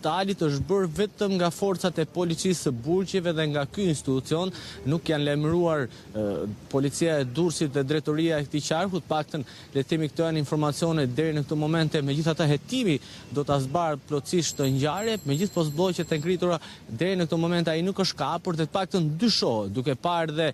Talit është bërë vetëm nga forcat e policisë së burgjeve dhe nga ky institucion, nuk janë lajmëruar policia e Durrësit dhe drejtoria e këtij qarku, të paktën le të themi këto janë informacione deri në këtë moment. Megjithatë hetimi do ta zbardhë plotësisht të ngjarje, megjithë postbllogjet e ngritura deri në këtë moment ai nuk është kapur, dhe të paktën dyshohet, duke parë dhe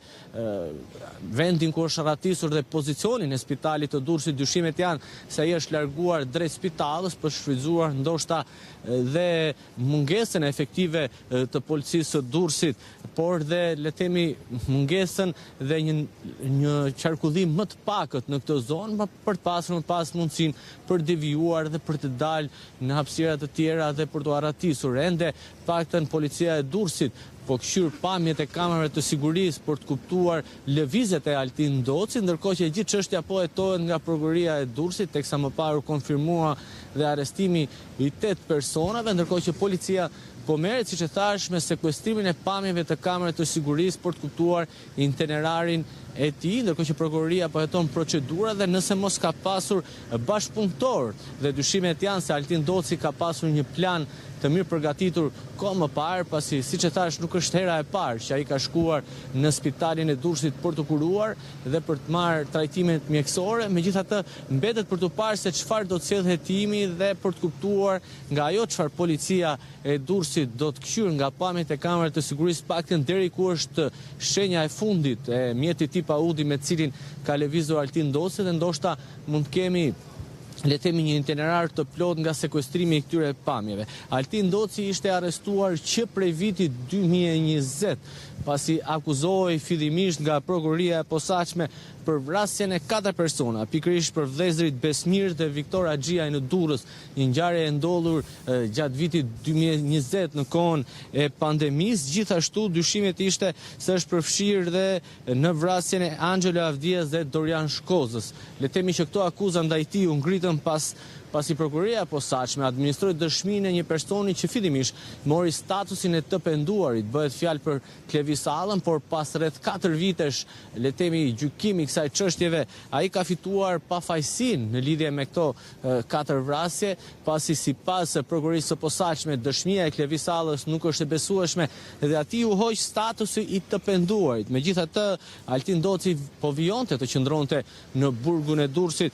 vendin ku është rratisur dhe pozicionin e spitalit të Durrësit, dyshimet janë se ai është larguar drejt spitalës për shfrytzuar ndoshta dhe mungesën efektive të policisë së Durrësit, por dhe le të themi mungesën dhe një qarkullim më të pakët në këtë zonë për të pasur më pas mundësinë për devijuar dhe për të dalë në hapësira të tjera dhe për të arratisur. Ende paktën policia e Durrësit po këshyr pamjet e kamerave të sigurisë për të kuptuar lëvizjet e Altin Doci, ndërkohë që gjithë çështja po hetohet nga prokuroria e Durrësit, teksa më parë u konfirmua dhe arrestimi i 8 personave, ndërkohë që policia po merret, siç e thash, me sekuestrimin e pamjeve të kamerave të sigurisë për të kuptuar itinerarin e tij, ndërkohë që prokuroria po heton procedura dhe nëse mos ka pasur bashkëpunëtor dhe dyshimet janë se Altin Doci ka pasur një plan të mirë përgatitur kohë më parë, pasi siç e thash nuk është hera e parë që ai ka shkuar në spitalin e Durrësit për të kuruar dhe për të marrë trajtimet mjekësore. Megjithatë mbetet për të parë se çfarë do të sjellë hetimi dhe për të kuptuar nga ajo çfarë policia e Durrësit do të këshyr nga pamjet e kamerave të sigurisë, paktën deri ku është shenja e fundit e mjetit tip Audi me cilin ka lëvizur Altin Doci, dhe ndoshta mund të kemi le të themi një itinerar të plot nga sekuestrimi i këtyre pamjeve. Altin Doci ishte arrestuar që prej vitit 2020, pasi akuzohej fillimisht nga prokuroria e posaçme për vrasjen e 4 persona, pikërisht për vëllezërit Besmir dhe Viktor Axhiaj në Durrës, një ngjarje e ndodhur gjatë vitit 2020 në kohën e pandemisë. Gjithashtu dyshimet ishte se është përfshirë dhe në vrasjen e Angelo Avdias dhe Dorian Shkozës. Le të themi që këto akuza ndaj tij u ngritën pasi prokuroria e posaçme administroi dëshminë e një personi që fillimisht mori statusin e të penduarit. Bëhet fjalë për Klevis Allën, por pas rreth 4 vitesh, le të themi, gjykimi kësaj çështjeve, ai ka fituar pafajësinë në lidhje me këto 4 vrasje, pasi sipas prokurorisë së posaçme dëshmia e Klevis Allës nuk është e besueshme dhe atij u hoq statusi i të penduarit. Megjithatë, Altin Doci po vijonte të qëndronte në burgun e Durrësit,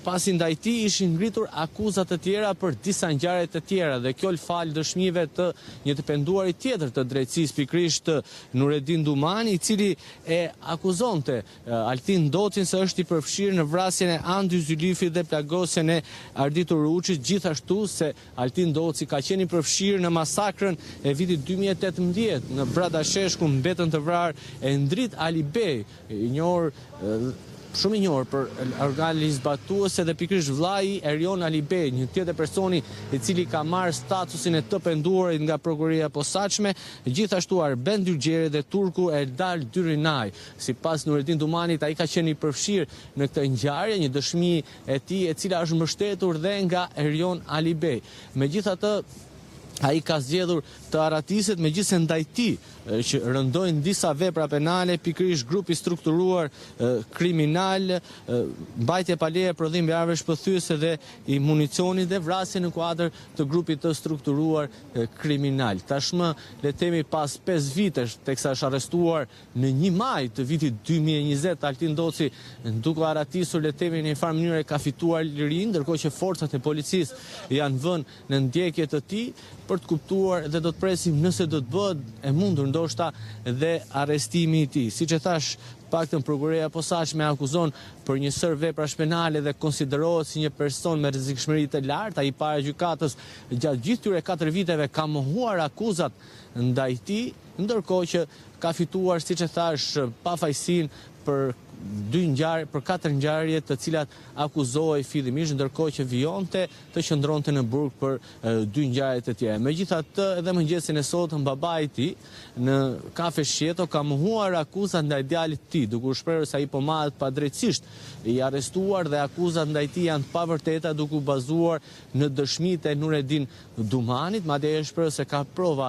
pasi ndaj tij ishin ngritur akuzat të tjera për disa ngjarje të tjera, dhe kjo fal dëshmive të një të penduarit tjetër të drejtësisë, pikërisht Nureddin Dumani, i cili e akuzonte Altin Docin se është i përfshirë në vrasjen e Andi Zylyfit dhe plagosjen e Arditur Ruçit, gjithashtu se Altin Doci ka qenë i përfshirë në masakrën e vitit 2018 në Bradasheshku, mbetën të vrarë e Ndrit Alibej, shumë i njohur për organet zbatuese, dhe pikërisht vllai Erion Alibej, një tjetër personi i cili ka marrë statusin e të penduarit nga prokuroria e posaçme, gjithashtu Arben Dyrgjeri dhe turku Erdal Dyrinaj. Sipas Nureddin Dumanit, ai ka qenë i përfshirë në këtë ngjarje, një dëshmi e tij e cila është mbështetur dhe nga Erion Alibej. Megjithatë, ai ka zgjedhur të arratiset, megjithëse ndaj tij që rëndojnë disa vepra penale, pikërisht grupi strukturuar kriminal, mbajtje pa leje, prodhim i armëve shpëthyese dhe i municionit, dhe vrasje në kuadër të grupit të strukturuar kriminal. Tashmë, le të themi, pas 5 vitesh teksa është arrestuar në 1 maj të vitit 2020, Altin Doci, duke arratisur, le të themi, në një farë mënyrë ka fituar lirinë, ndërkohë që forcat e policisë janë vënë në ndjekje të tij, për të kuptuar dhe do të presim nëse do të bëhet e mundur ndoshta dhe arrestimi i tij. Siç e thash, paktën prokuroria e posaçme akuzon për një sër veprash penale dhe konsiderohet si një person me rrezikshmëri të lartë. Ai para gjykatës gjatë gjithë këtyre 4 viteve ka mohuar akuzat ndaj tij, ndërkohë që ka fituar, siç e thash, pafajësinë për 4 ngjarje të cilat akuzohej fillimisht, ndërkohë që vijonte të qëndronte në burg për 2 ngjarje të tjera. Megjithatë, edhe mëngjesin e sotëm babai i tij në kafe Shqeto ka mohuar akuzat ndaj djalit të tij, duke u shprehur se ai po mahet padrejtisht i arrestuar dhe akuzat ndaj tij janë të pavërteta, duke u bazuar në dëshmitë e Nureddin Dumanit, madje është shprehur se ka prova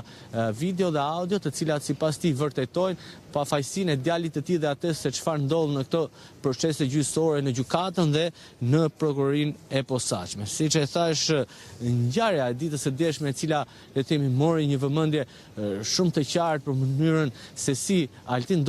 video dhe audio të cilat sipas tij vërtetojnë pafajësinë e djalit të tij dhe atë se çfarë ndodh në në këto procese gjyqësore në gjykatën dhe në prokurorinë e posaçme. Siç e thash, ngjarja e ditës së djeshme e cila le të themi mori një vëmendje shumë të qartë për mënyrën se si Altin